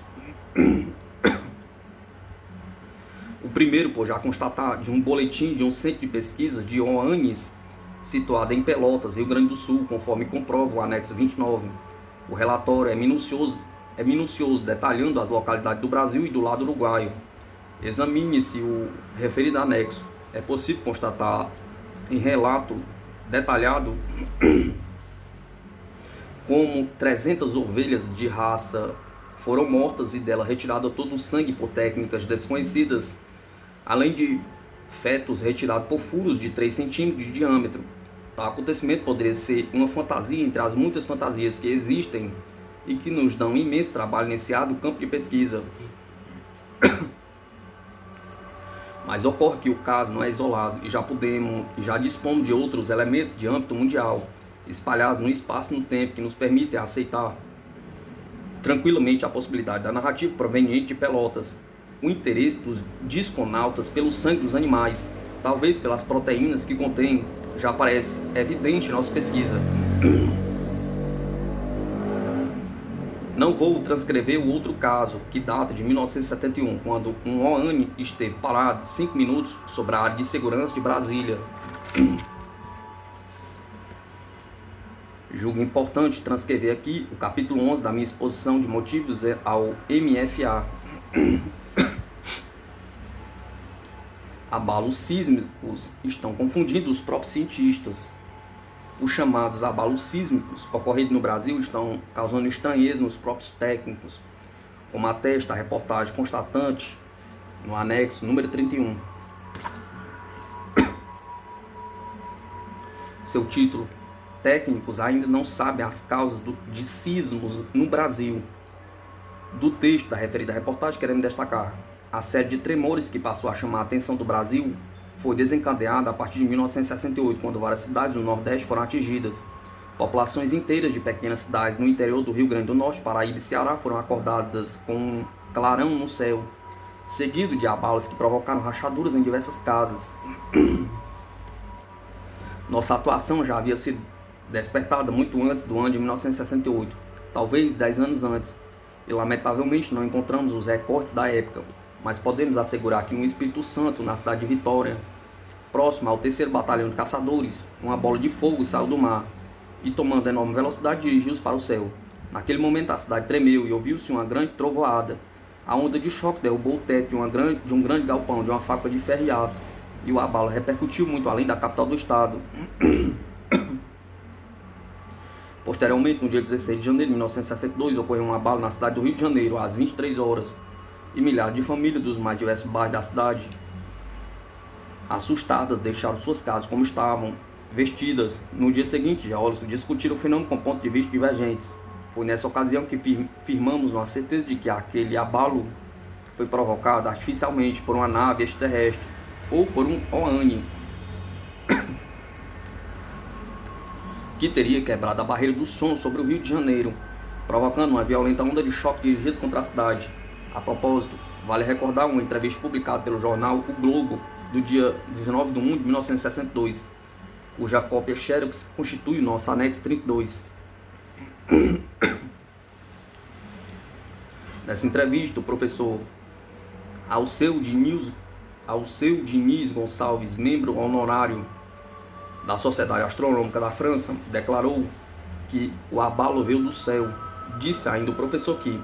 S1: O primeiro, por já constatar de um boletim de um centro de pesquisa de OANIS, situado em Pelotas, Rio Grande do Sul, conforme comprova o anexo 29. O relatório é minucioso, detalhando as localidades do Brasil e do lado uruguaio. Examine-se o referido anexo. É possível constatar em relato detalhado como 300 ovelhas de raça foram mortas e dela retirado todo o sangue por técnicas desconhecidas, além de fetos retirados por furos de 3 centímetros de diâmetro. Tal acontecimento poderia ser uma fantasia entre as muitas fantasias que existem e que nos dão um imenso trabalho nesse árduo campo de pesquisa. Mas ocorre que o caso não é isolado e já dispomos de outros elementos de âmbito mundial, espalhados no espaço e no tempo, que nos permitem aceitar tranquilamente a possibilidade da narrativa proveniente de Pelotas, o interesse dos disconautas pelo sangue dos animais, talvez pelas proteínas que contém, já parece evidente em nossa pesquisa. Não vou transcrever o outro caso, que data de 1971, quando um OANI esteve parado 5 minutos sobre a área de segurança de Brasília. Julgo importante transcrever aqui o capítulo 11 da minha exposição de motivos ao MFA. Abalos sísmicos estão confundindo os próprios cientistas. Os chamados abalos sísmicos ocorridos no Brasil estão causando estranheza nos próprios técnicos, como atesta a reportagem constatante no anexo número 31. Seu título: técnicos ainda não sabem as causas de sismos no Brasil. Do texto da referida reportagem, queremos destacar: a série de tremores que passou a chamar a atenção do Brasil foi desencadeada a partir de 1968, quando várias cidades do Nordeste foram atingidas. Populações inteiras de pequenas cidades no interior do Rio Grande do Norte, Paraíba e Ceará foram acordadas com um clarão no céu, seguido de abalos que provocaram rachaduras em diversas casas. Nossa atuação já havia sido despertada muito antes do ano de 1968, talvez 10 anos antes, e lamentavelmente não encontramos os recortes da época, mas podemos assegurar que no Espírito Santo, na cidade de Vitória, próximo ao 3º Batalhão de Caçadores, uma bola de fogo saiu do mar e, tomando enorme velocidade, dirigiu-se para o céu. Naquele momento a cidade tremeu e ouviu-se uma grande trovoada. A onda de choque derrubou o teto de um grande galpão de uma fábrica de ferro e aço, e o abalo repercutiu muito além da capital do estado. Posteriormente, no dia 16 de janeiro de 1962, ocorreu um abalo na cidade do Rio de Janeiro, às 23 horas, e milhares de famílias dos mais diversos bairros da cidade, assustadas, deixaram suas casas como estavam, vestidas. No dia seguinte, geólogos discutiram o fenômeno com pontos de vista divergentes. Foi nessa ocasião que firmamos uma certeza de que aquele abalo foi provocado artificialmente por uma nave extraterrestre ou por um OANI que teria quebrado a barreira do som sobre o Rio de Janeiro, provocando uma violenta onda de choque dirigida contra a cidade. A propósito, vale recordar uma entrevista publicada pelo jornal O Globo, do dia 19 de 1 de 1962, cuja cópia xerox constitui o nosso anexo 32. Nessa entrevista, o professor Alceu Diniz Gonçalves, membro honorário da Sociedade Astronômica da França, declarou que o abalo veio do céu. Disse ainda o professor que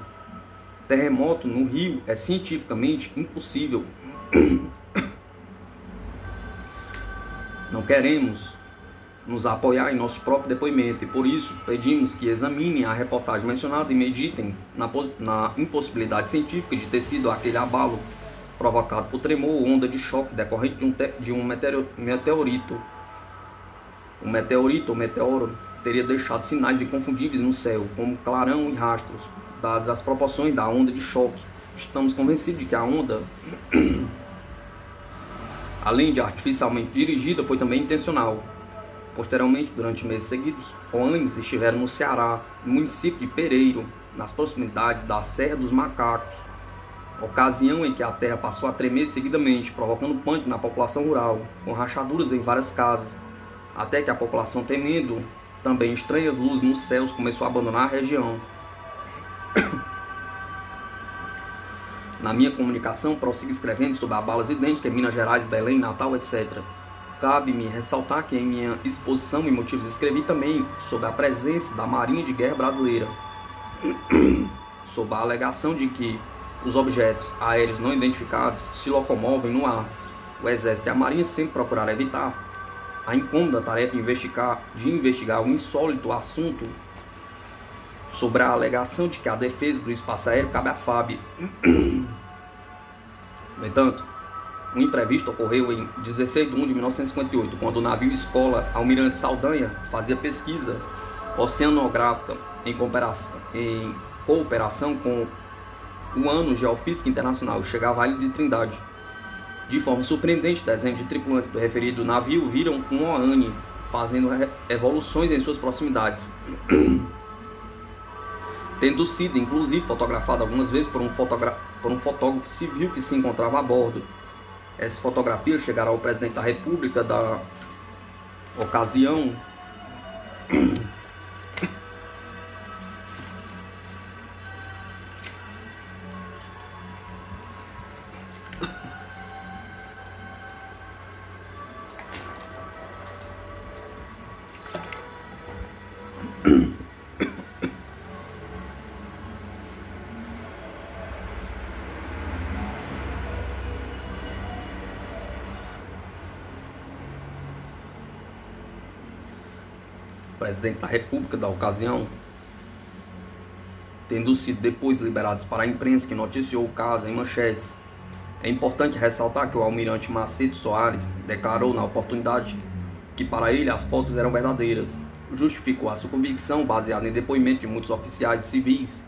S1: terremoto no Rio é cientificamente impossível. Não queremos nos apoiar em nosso próprio depoimento e por isso pedimos que examinem a reportagem mencionada e meditem na impossibilidade científica de ter sido aquele abalo provocado por tremor ou onda de choque decorrente de um meteorito. O meteorito ou meteoro teria deixado sinais inconfundíveis no céu, como clarão e rastros, dadas as proporções da onda de choque. Estamos convencidos de que a onda, além de artificialmente dirigida, foi também intencional. Posteriormente, durante meses seguidos, OANs estiveram no Ceará, no município de Pereiro, nas proximidades da Serra dos Macacos, ocasião em que a terra passou a tremer seguidamente, provocando pânico na população rural, com rachaduras em várias casas, até que a população, temendo também estranhas luzes nos céus, começou a abandonar a região. Na minha comunicação, prossigo escrevendo sobre abalos idênticos em Minas Gerais, Belém, Natal, etc. Cabe-me ressaltar que em minha exposição e motivos escrevi também sobre a presença da Marinha de Guerra Brasileira, sob a alegação de que os objetos aéreos não identificados se locomovem no ar. O Exército e a Marinha sempre procuraram evitar a incômoda tarefa de investigar o insólito assunto sobre a alegação de que a defesa do espaço aéreo cabe à FAB. No entanto, um imprevisto ocorreu em 16 de 1 de 1958, quando o navio escola Almirante Saldanha fazia pesquisa oceanográfica em cooperação com o ANO Geofísica Internacional e chegava à Ilha de Trindade. De forma surpreendente, dezenas de tripulantes do referido navio viram um OAN fazendo evoluções em suas proximidades, tendo sido inclusive fotografado algumas vezes por um fotógrafo civil que se encontrava a bordo. Essa fotografia chegará ao presidente da República da ocasião, presidente da República da ocasião, tendo sido depois liberados para a imprensa que noticiou o caso em manchetes. É importante ressaltar que o almirante Macedo Soares declarou na oportunidade que para ele as fotos eram verdadeiras. Justificou a sua convicção baseada em depoimento de muitos oficiais civis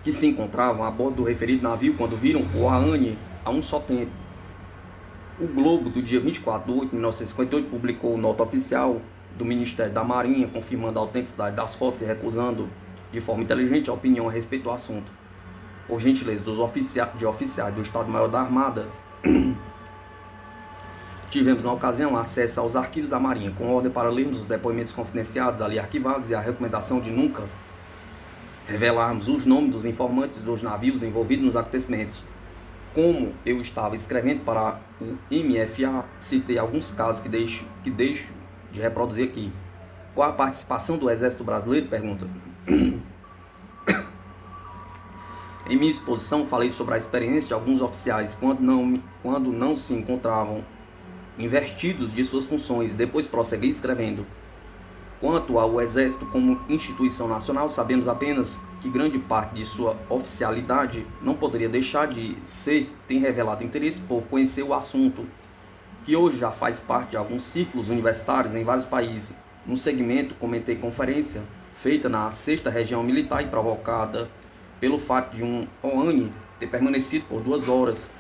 S1: que se encontravam a bordo do referido navio quando viram o OAN a um só tempo. O Globo, do dia 24 de 8 de 1958, publicou nota oficial do Ministério da Marinha, confirmando a autenticidade das fotos e recusando de forma inteligente a opinião a respeito do assunto. Por gentileza dos oficiais do Estado-Maior da Armada, tivemos na ocasião acesso aos arquivos da Marinha, com ordem para lermos os depoimentos confidenciados ali arquivados e a recomendação de nunca revelarmos os nomes dos informantes dos navios envolvidos nos acontecimentos. Como eu estava escrevendo para o MFA, citei alguns casos que deixo de reproduzir aqui. Qual a participação do Exército Brasileiro? Pergunta. Em minha exposição, falei sobre a experiência de alguns oficiais quando não se encontravam investidos de suas funções. Depois prossegui escrevendo. Quanto ao Exército como instituição nacional, sabemos apenas que grande parte de sua oficialidade não poderia deixar de ser, tem revelado interesse por conhecer o assunto, que hoje já faz parte de alguns círculos universitários em vários países. No segmento, comentei conferência feita na 6ª Região Militar e provocada pelo fato de um OAN ter permanecido por 2 horas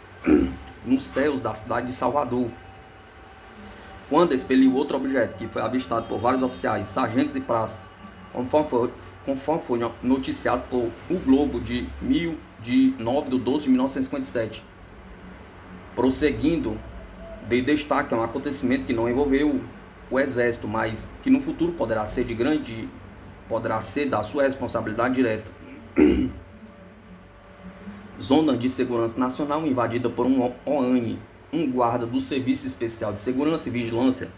S1: nos céus da cidade de Salvador, quando expeliu outro objeto que foi avistado por vários oficiais, sargentos e praças, conforme foi noticiado por O Globo de 9 de 12 de 1957. Prosseguindo, dei destaque a um acontecimento que não envolveu o Exército, mas que no futuro poderá ser da sua responsabilidade direta. zona de segurança nacional invadida por um OAN, um guarda do Serviço Especial de Segurança e Vigilância,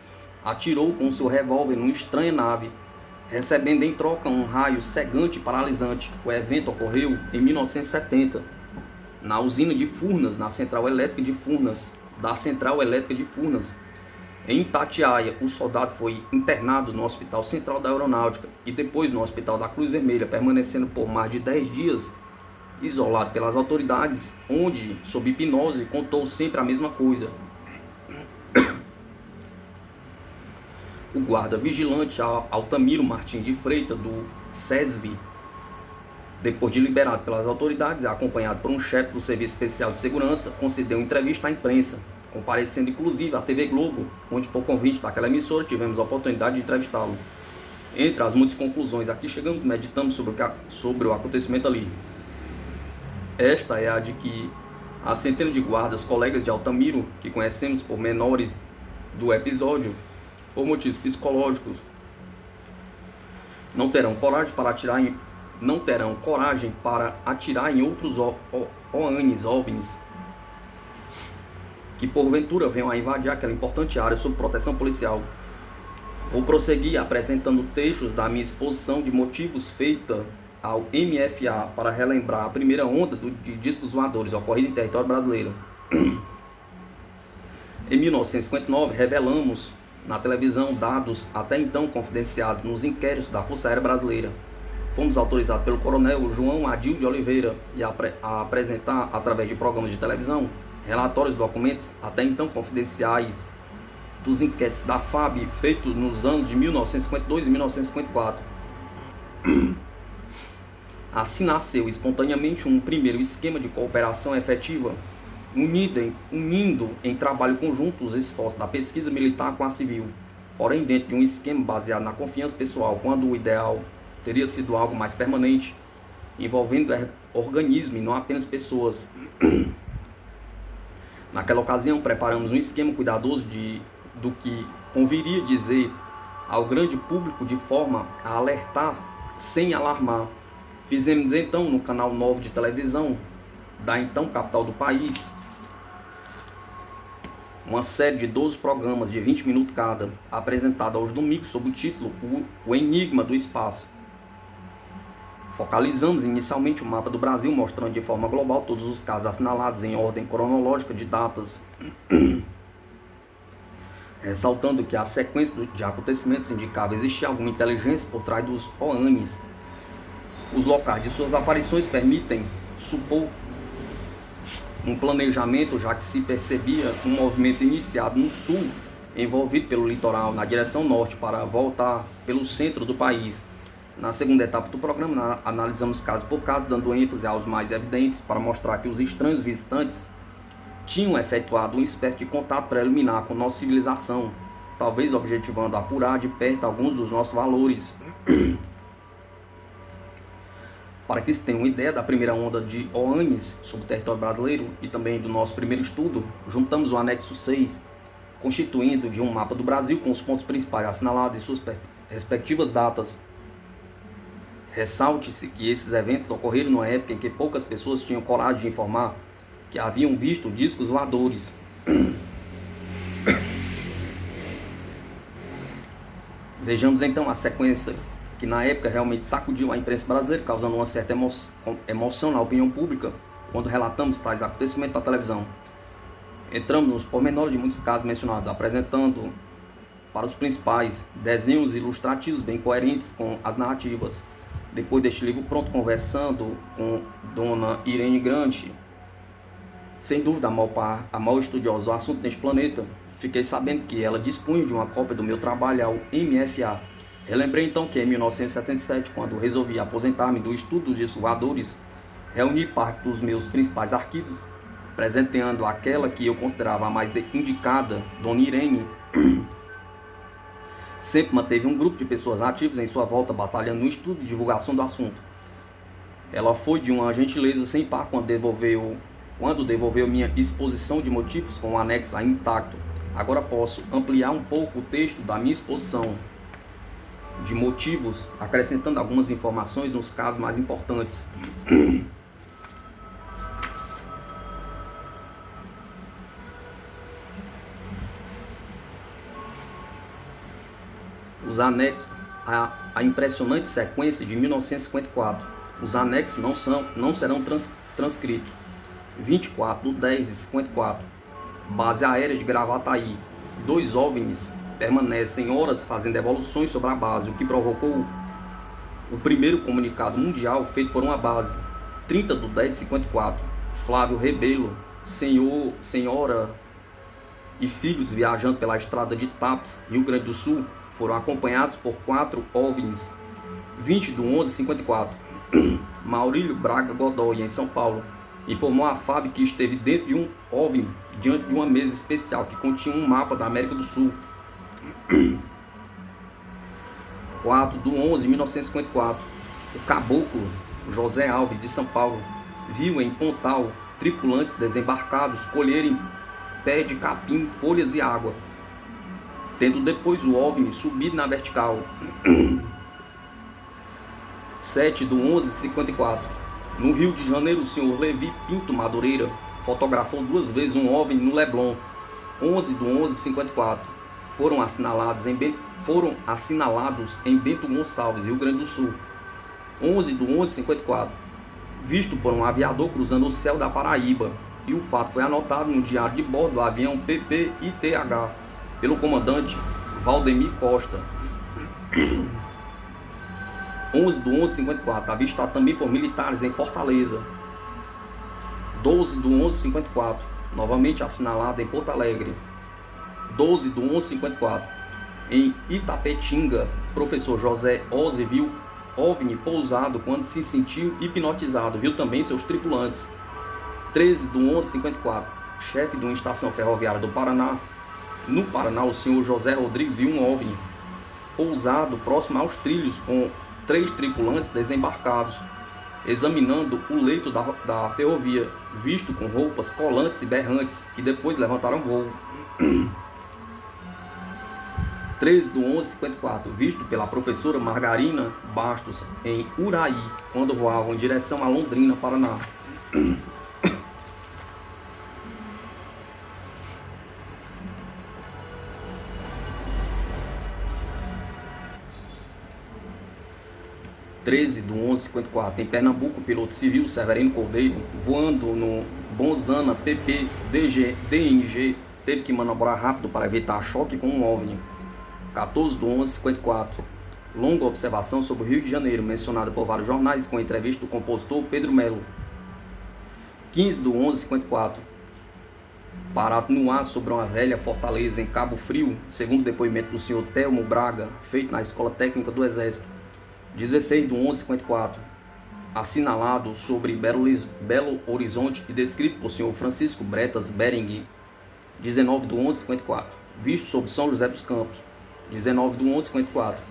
S1: atirou com seu revólver numa estranha nave, recebendo em troca um raio cegante e paralisante. O evento ocorreu em 1970, na usina de Furnas, na Central Elétrica de Furnas, em Itatiaia. O soldado foi internado no Hospital Central da Aeronáutica e depois no Hospital da Cruz Vermelha, permanecendo por mais de 10 dias isolado pelas autoridades, onde, sob hipnose, contou sempre a mesma coisa. O guarda vigilante Altamiro Martins de Freitas, do SESV, depois de liberado pelas autoridades, acompanhado por um chefe do Serviço Especial de Segurança, concedeu entrevista à imprensa, comparecendo inclusive à TV Globo, onde, por convite daquela emissora, tivemos a oportunidade de entrevistá-lo. Entre as muitas conclusões a que chegamos, meditamos sobre o acontecimento ali. Esta é a de que a centena de guardas, colegas de Altamiro, que conhecemos por menores do episódio, por motivos psicológicos, não terão coragem para atirar em outros OVNIs, que porventura venham a invadir aquela importante área sob proteção policial. Vou prosseguir apresentando trechos da minha exposição de motivos feita ao MFA para relembrar a primeira onda de discos voadores ocorrida em território brasileiro. Em 1959, revelamos na televisão dados até então confidenciados nos inquéritos da Força Aérea Brasileira. Fomos autorizados pelo coronel João Adil de Oliveira a apresentar, através de programas de televisão, relatórios e documentos até então confidenciais dos inquéritos da FAB feitos nos anos de 1952 e 1954. Assim nasceu espontaneamente um primeiro esquema de cooperação efetiva, unindo em trabalho conjunto os esforços da pesquisa militar com a civil, porém dentro de um esquema baseado na confiança pessoal, quando o ideal teria sido algo mais permanente, envolvendo organismos e não apenas pessoas. Naquela ocasião, preparamos um esquema cuidadoso do que conviria dizer ao grande público de forma a alertar sem alarmar. Fizemos então no canal 9 de televisão da então capital do país uma série de 12 programas de 20 minutos cada, apresentado aos domingos sob o título O Enigma do Espaço. Focalizamos inicialmente o mapa do Brasil, mostrando de forma global todos os casos assinalados em ordem cronológica de datas, ressaltando que a sequência de acontecimentos indicava existir alguma inteligência por trás dos OANs. Os locais de suas aparições permitem supor um planejamento, já que se percebia um movimento iniciado no sul, envolvido pelo litoral, na direção norte, para voltar pelo centro do país. Na segunda etapa do programa, analisamos caso por caso, dando ênfase aos mais evidentes, para mostrar que os estranhos visitantes tinham efetuado uma espécie de contato preliminar com nossa civilização, talvez objetivando apurar de perto alguns dos nossos valores. Para que se tenha uma ideia da primeira onda de OANs sobre o território brasileiro e também do nosso primeiro estudo, juntamos o anexo 6, constituindo de um mapa do Brasil com os pontos principais assinalados e suas respectivas datas. Ressalte-se que esses eventos ocorreram numa época em que poucas pessoas tinham coragem de informar que haviam visto discos voadores. Vejamos então a sequência que na época realmente sacudiu a imprensa brasileira, causando uma certa emoção na opinião pública quando relatamos tais acontecimentos na televisão. Entramos nos pormenores de muitos casos mencionados, apresentando para os principais desenhos ilustrativos bem coerentes com as narrativas. Depois deste livro pronto, conversando com Dona Irene Grande, sem dúvida a maior estudiosa do assunto neste planeta, fiquei sabendo que ela dispunha de uma cópia do meu trabalho ao MFA. Relembrei então que em 1977, quando resolvi aposentar-me do estudo dos discos voadores, reuni parte dos meus principais arquivos, presenteando aquela que eu considerava a mais indicada, Dona Irene. Sempre manteve um grupo de pessoas ativas em sua volta, batalhando no estudo e divulgação do assunto. Ela foi de uma gentileza sem par quando devolveu minha exposição de motivos com o anexo ainda intacto. Agora posso ampliar um pouco o texto da minha exposição de motivos, acrescentando algumas informações nos casos mais importantes. Os anexos, a impressionante sequência de 1954. Os anexos não serão transcritos. 24/10/54. Base aérea de Gravataí. 2 OVNIs permanecem horas fazendo evoluções sobre a base, o que provocou o primeiro comunicado mundial feito por uma base. 30/10/54. Flávio Rebelo, senhora e filhos viajando pela estrada de Tapes, Rio Grande do Sul, foram acompanhados por 4 OVNIs. 20/11/54. Maurílio Braga Godoy, em São Paulo, informou à FAB que esteve dentro de um OVNI diante de uma mesa especial que continha um mapa da América do Sul. 4/11/1954. O caboclo José Alves, de São Paulo, viu em Pontal tripulantes desembarcados colherem pé de capim, folhas e água, tendo depois o OVNI subido na vertical. 7/11/54. No Rio de Janeiro, o senhor Levi Pinto Madureira fotografou 2 vezes um OVNI no Leblon. 11/11/54. Foram assinalados em Bento Gonçalves, Rio Grande do Sul. 11/11/54. Visto por um aviador cruzando o céu da Paraíba. E o fato foi anotado no diário de bordo do avião PPITH pelo comandante Valdemir Costa. 11/11/54. Avistado também por militares em Fortaleza. 12/11/54. Novamente assinalado em Porto Alegre. 12/11/54. Em Itapetinga, professor José Ozzy viu OVNI pousado quando se sentiu hipnotizado. Viu também seus tripulantes. 13/11/54. Chefe de uma estação ferroviária do Paraná. No Paraná, o senhor José Rodrigues viu um OVNI pousado próximo aos trilhos com 3 tripulantes desembarcados, examinando o leito da ferrovia, visto com roupas colantes e berrantes, que depois levantaram voo. 13/11/54. Visto pela professora Margarina Bastos em Uraí, quando voavam em direção a Londrina, Paraná. 13/11/54. Em Pernambuco, o piloto civil Severino Cordeiro, voando no Bonzana PP DNG, teve que manobrar rápido para evitar choque com um OVNI. 14/11/54. Longa observação sobre o Rio de Janeiro, mencionada por vários jornais, com entrevista do compositor Pedro Melo. 15/11/54. Parado no ar sobre uma velha fortaleza em Cabo Frio, segundo depoimento do senhor Telmo Braga, feito na Escola Técnica do Exército. 16/11/54. Assinalado sobre Belo Horizonte e descrito por senhor Francisco Bretas Bering. 19/11/54. Visto sobre São José dos Campos. 19/11/54.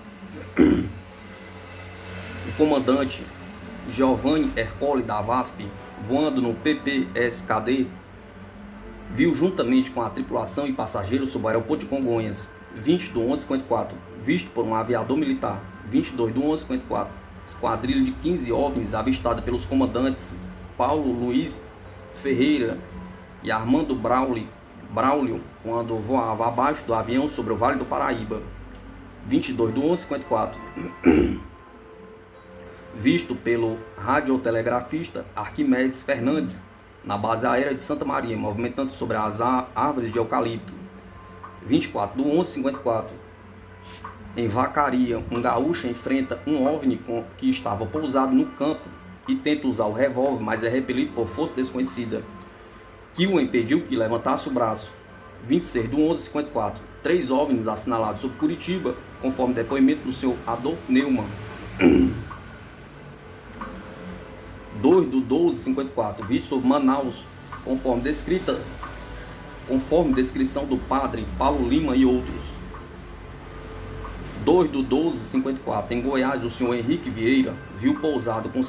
S1: O comandante Giovanni Ercole da VASP, voando no PPSKD, viu juntamente com a tripulação e passageiros sobre o aeroporto de Congonhas. 20/11/54. Visto por um aviador militar. 22/11/54. Esquadrilha de 15 OVNIs avistada pelos comandantes Paulo Luiz Ferreira e Armando Braulio quando voava abaixo do avião sobre o Vale do Paraíba. 22/11/54. Visto pelo radiotelegrafista Arquimedes Fernandes na base aérea de Santa Maria, movimentando sobre as árvores de eucalipto. 24/11/54. Em Vacaria, um gaúcho enfrenta um OVNI que estava pousado no campo e tenta usar o revólver, mas é repelido por força desconhecida, que o impediu que levantasse o braço. 26/11/54. 3 OVNIs assinalados sobre Curitiba, conforme depoimento do senhor Adolfo Neumann. 2/12/54. Visto sobre Manaus, conforme descrição do padre Paulo Lima e outros. 2/12/54. Em Goiás, o senhor Henrique Vieira viu pousado com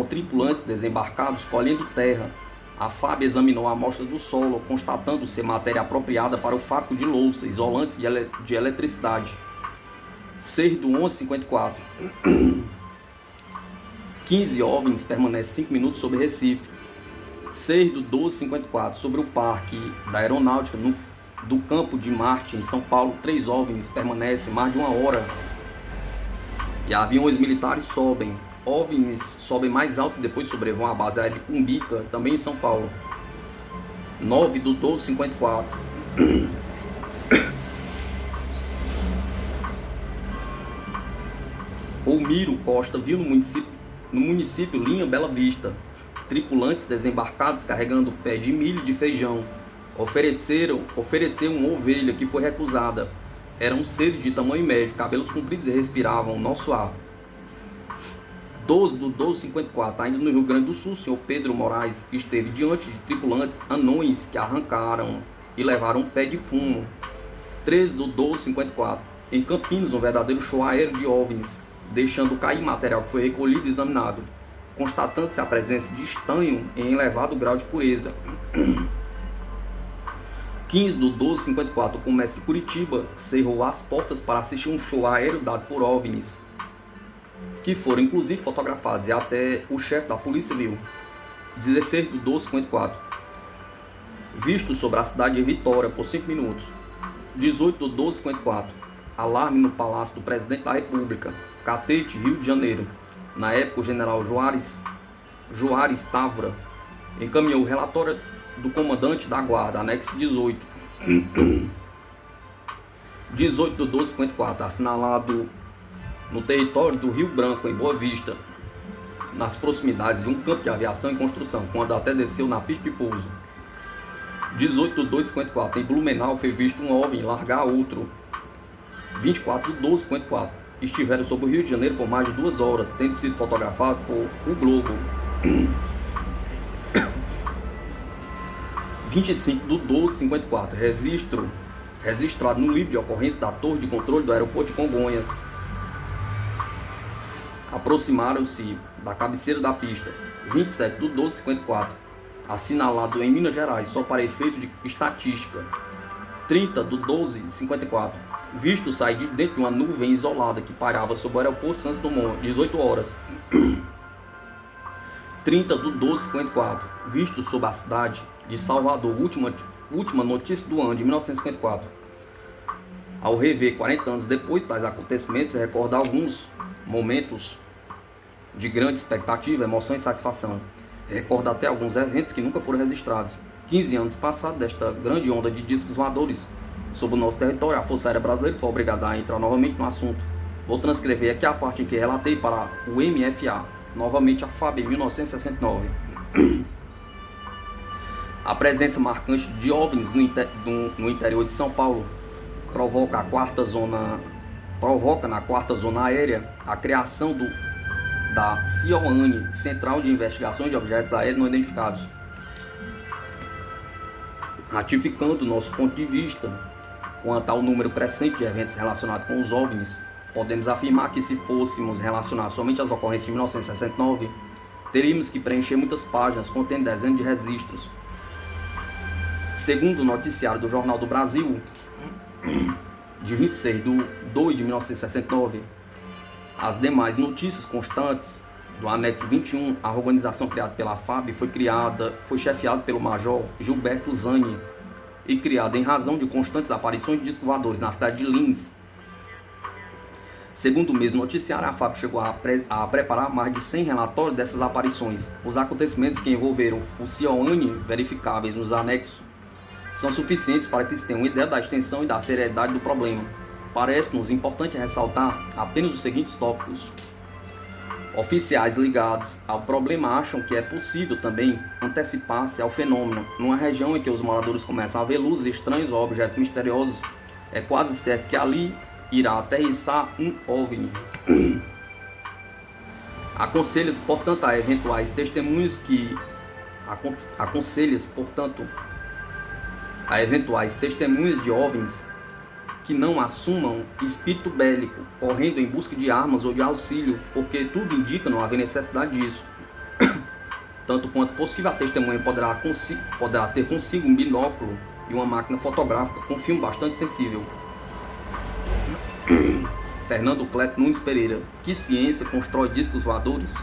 S1: tripulantes desembarcados colhendo terra. A FAB examinou a amostra do solo, constatando ser matéria apropriada para o fábrico de louça, isolantes de eletricidade. 6/11/54. 15 OVNIs permanecem 5 minutos sobre Recife. 6/12/54. Sobre o Parque da Aeronáutica, do campo de Marte, em São Paulo, 3 OVNIs permanecem mais de 1 hora. E aviões militares sobem. OVNIs sobem mais alto e depois sobrevoam a base aérea de Cumbica, também em São Paulo. 9/12/54. Olmiro Costa viu no município Linha Bela Vista tripulantes desembarcados carregando pé de milho de feijão. Ofereceu uma ovelha que foi recusada. Eram seres de tamanho médio, cabelos compridos e respiravam nosso ar. 12/12/54, ainda no Rio Grande do Sul, o senhor Pedro Moraes esteve diante de tripulantes anões que arrancaram e levaram um pé de fumo. 13/12/54, em Campinas, um verdadeiro show aéreo de OVNIs, deixando cair material que foi recolhido e examinado, constatando-se a presença de estanho em elevado grau de pureza. 15/12/54, o comércio de Curitiba cerrou as portas para assistir um show aéreo dado por OVNIs, que foram inclusive fotografados, e até o chefe da polícia viu. 16/12/54, visto sobre a cidade de Vitória por 5 minutos. 18/12/54, alarme no Palácio do Presidente da República, Catete, Rio de Janeiro. Na época, o general Juarez Távora encaminhou o relatório do comandante da guarda, anexo 18. 18/12/54, assinalado no território do Rio Branco, em Boa Vista, nas proximidades de um campo de aviação em construção, quando até desceu na pista de pouso. 18/12/54, em Blumenau foi visto um OVNI largar outro. 24/12/54, estiveram sobre o Rio de Janeiro por mais de 2 horas, tendo sido fotografado por O Globo. 25/12/54, registrado no livro de ocorrência da Torre de Controle do Aeroporto de Congonhas. Aproximaram-se da cabeceira da pista. 27/12/54, assinalado em Minas Gerais, só para efeito de estatística. 30/12/54, visto sair de dentro de uma nuvem isolada que pairava sobre o aeroporto Santos Dumont, 18 horas. 30/12/54, visto sobre a cidade de Salvador, última notícia do ano de 1954. Ao rever 40 anos depois tais acontecimentos, recordar alguns momentos de grande expectativa, emoção e satisfação. Recorda até alguns eventos que nunca foram registrados. 15 anos passados desta grande onda de discos voadores sobre o nosso território, a Força Aérea Brasileira foi obrigada a entrar novamente no assunto. Vou transcrever aqui a parte em que relatei para o MFA, novamente a FAB, em 1969. A presença marcante de OVNIs no interior de São Paulo provoca na quarta zona aérea a criação da CIOANI, Central de Investigações de Objetos Aéreos Não Identificados. Ratificando nosso ponto de vista quanto ao número crescente de eventos relacionados com os OVNIs, podemos afirmar que se fôssemos relacionar somente as ocorrências de 1969, teríamos que preencher muitas páginas contendo dezenas de registros. Segundo o noticiário do Jornal do Brasil, de 26/2/1969, as demais notícias constantes do anexo 21, a organização criada pela FAB foi chefiada pelo Major Gilberto Zani e criada em razão de constantes aparições de discos voadores na cidade de Lins. Segundo o mesmo noticiário, a FAB chegou a preparar mais de 100 relatórios dessas aparições. Os acontecimentos que envolveram o CIOANI verificáveis nos anexos são suficientes para que se tenha uma ideia da extensão e da seriedade do problema. Parece-nos importante ressaltar apenas os seguintes tópicos. Oficiais ligados ao problema acham que é possível também antecipar-se ao fenômeno. Numa região em que os moradores começam a ver luzes estranhas ou objetos misteriosos, é quase certo que ali irá aterrissar um OVNI. Aconselha-se, portanto, a eventuais testemunhas de OVNIs que não assumam espírito bélico, correndo em busca de armas ou de auxílio, porque tudo indica não haver necessidade disso. Tanto quanto possível, a testemunha poderá ter consigo um binóculo e uma máquina fotográfica com filme bastante sensível. Fernando Cleto Nunes Pereira. Que ciência constrói discos voadores?